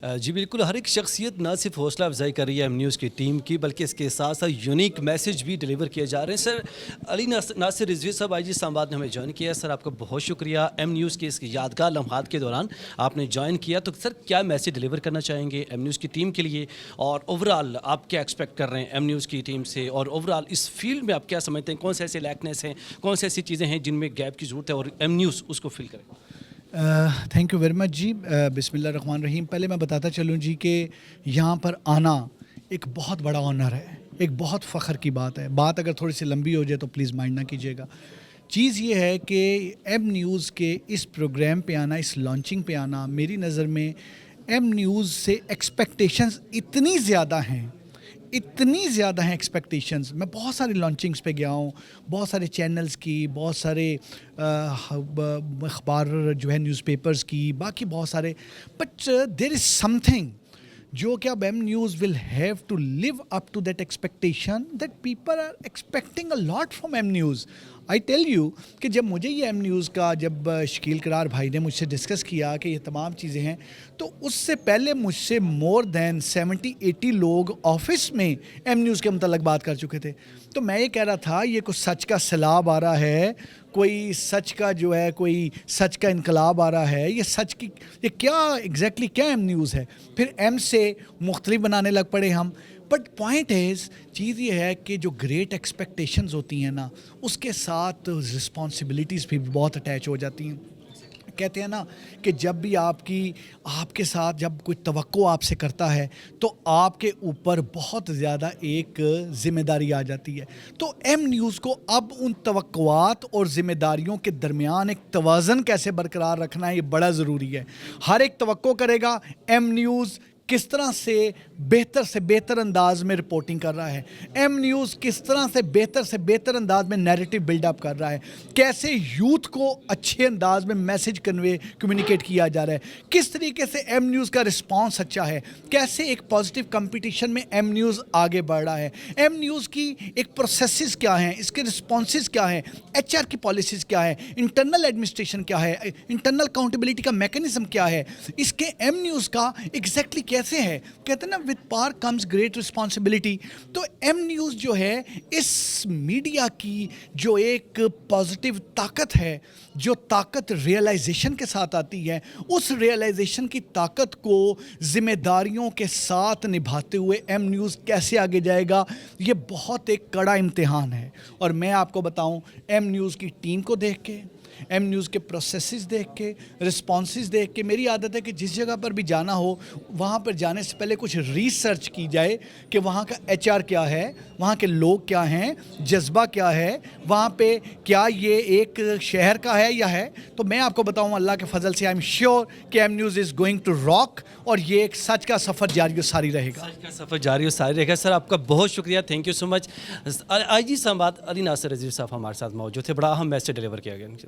जी बिल्कुल, हर एक शख्सियत ना सिर्फ हौसला अफ़ज़ाई कर रही है एम न्यूज़ की टीम की, बल्कि इसके साथ साथ यूनिक मैसेज भी डिलीवर किए जा रहे हैं। सर अली नासिर रिजवी साहब आई जी इस्लामाबाद ने हमें ज्वाइन किया। सर आपका बहुत शुक्रिया एम न्यूज़ के इस यादगार लम्हात के दौरान आपने ज्वाइन किया। तो सर क्या मैसेज डिलीवर करना चाहेंगे एम न्यूज़ की टीम के लिए, और ओवरऑल आप क्या एक्सपेक्ट कर रहे हैं एम न्यूज़ की टीम से, और ओवरऑल इस फील्ड में आप क्या समझते हैं, कौन से ऐसे लैकनेस हैं, कौन से ऐसी चीज़ें हैं जिनमें गैप की ज़रूरत है और एम न्यूज़ उसको फिल करें? थैंक यू वेरी मच जी। बिस्मिल्लाहिर्रहमानिर्रहीम। पहले मैं बताता चलूँ जी कि यहाँ पर आना एक बहुत बड़ा ऑनर है, एक बहुत फ़ख्र की बात है। बात अगर थोड़ी सी लंबी हो जाए तो प्लीज़ माइंड ना कीजिएगा। चीज़ ये है कि एम न्यूज़ के इस प्रोग्राम पे आना, इस लॉन्चिंग पे आना, मेरी नज़र में एम न्यूज़ से एक्सपेक्टेशंस इतनी ज़्यादा हैं एक्सपेक्टेशंस। मैं बहुत सारी लॉन्चिंग्स पे गया हूँ, बहुत सारे चैनल्स की, बहुत सारे अखबार जो है न्यूज़पेपर्स की, बाकी बहुत सारे, बट देयर इज़ समथिंग जो कि अब M News will have to live up to that expectation that people are expecting a lot from M News. I tell you कि जब मुझे ये एम न्यूज़ का, जब शकील करार भाई ने मुझसे डिस्कस किया कि ये तमाम चीज़ें हैं, तो उससे पहले मुझसे मोर देन 70-80 लोग ऑफिस में एम न्यूज़ के मुतल्लिक़ बात कर चुके थे। तो मैं ये कह रहा था ये कुछ सच का सैलाब आ रहा है, कोई सच का जो है, कोई सच का इनकलाब आ रहा है, ये सच की, ये क्या एग्जैक्टली क्या एम न्यूज़ है। फिर एम से मुख्तलिफ बनाने लग पड़े हम। बट पॉइंट इज़, चीज़ ये है कि जो ग्रेट एक्सपेक्टेशंस होती हैं ना, उसके साथ रिस्पॉन्सिबिलिटीज़ भी बहुत अटैच हो जाती हैं। कहते हैं ना कि जब भी आपके साथ जब कोई तवक्को आपसे करता है तो आपके ऊपर बहुत ज़्यादा एक ज़िम्मेदारी आ जाती है। तो एम न्यूज़ को अब उन तवक्कुआत और ज़िम्मेदारियों के दरमियान एक तवाज़न कैसे बरकरार रखना है, ये बड़ा ज़रूरी है। हर एक तवक्को करेगा एम न्यूज़ किस तरह से बेहतर अंदाज में रिपोर्टिंग कर रहा है, एम न्यूज़ किस तरह से बेहतर अंदाज में नैरेटिव बिल्डअप कर रहा है, कैसे यूथ को अच्छे अंदाज में मैसेज कम्युनिकेट किया जा रहा है, किस तरीके से एम न्यूज़ का रिस्पांस अच्छा है, कैसे एक पॉजिटिव कंपटीशन में एम न्यूज़ आगे बढ़ रहा है, एम न्यूज़ की एक प्रोसेसेस क्या हैं, इसके रिस्पॉन्सेस क्या हैं, एचआर की पॉलिसीज़ क्या है, इंटरनल एडमिनिस्ट्रेशन क्या है, इंटरनल अकाउंटेबिलिटी का मैकेनिज्म क्या है, इसके एम न्यूज़ का एग्जैक्टली कैसे है। कहते हैं ना, with power comes great responsibility. तो एम न्यूज़ जो है, इस मीडिया की जो एक पॉजिटिव ताकत है, जो ताकत रियलाइजेशन के साथ आती है, उस रियलाइजेशन की ताकत को जिम्मेदारियों के साथ निभाते हुए एम न्यूज़ कैसे आगे जाएगा, ये बहुत एक कड़ा इम्तिहान है। और मैं आपको बताऊं, एम न्यूज़ की टीम को देख के, एम न्यूज़ के प्रोसेसेस देख के, रिस्पॉन्सेस देख के, मेरी आदत है कि जिस जगह पर भी जाना हो, वहाँ पर जाने से पहले कुछ रिसर्च की जाए कि वहाँ का एचआर क्या है, वहाँ के लोग क्या हैं, जज्बा क्या है, वहाँ पे क्या ये एक शहर का है या है। तो मैं आपको बताऊँ, अल्लाह के फजल से आई एम श्योर कि M News is going to rock, और ये एक सच का सफ़र जारी और सारी रहेगा। सच का सफ़र जारी और सारी रहेगा। सर आपका बहुत शुक्रिया, थैंक यू सो मच। आई जी इस्लामाबाद अली नासिर रिजवी साहब हमारे साथ मौजूद थे, बड़ा अहम मैसेज डिलीवर किया गया।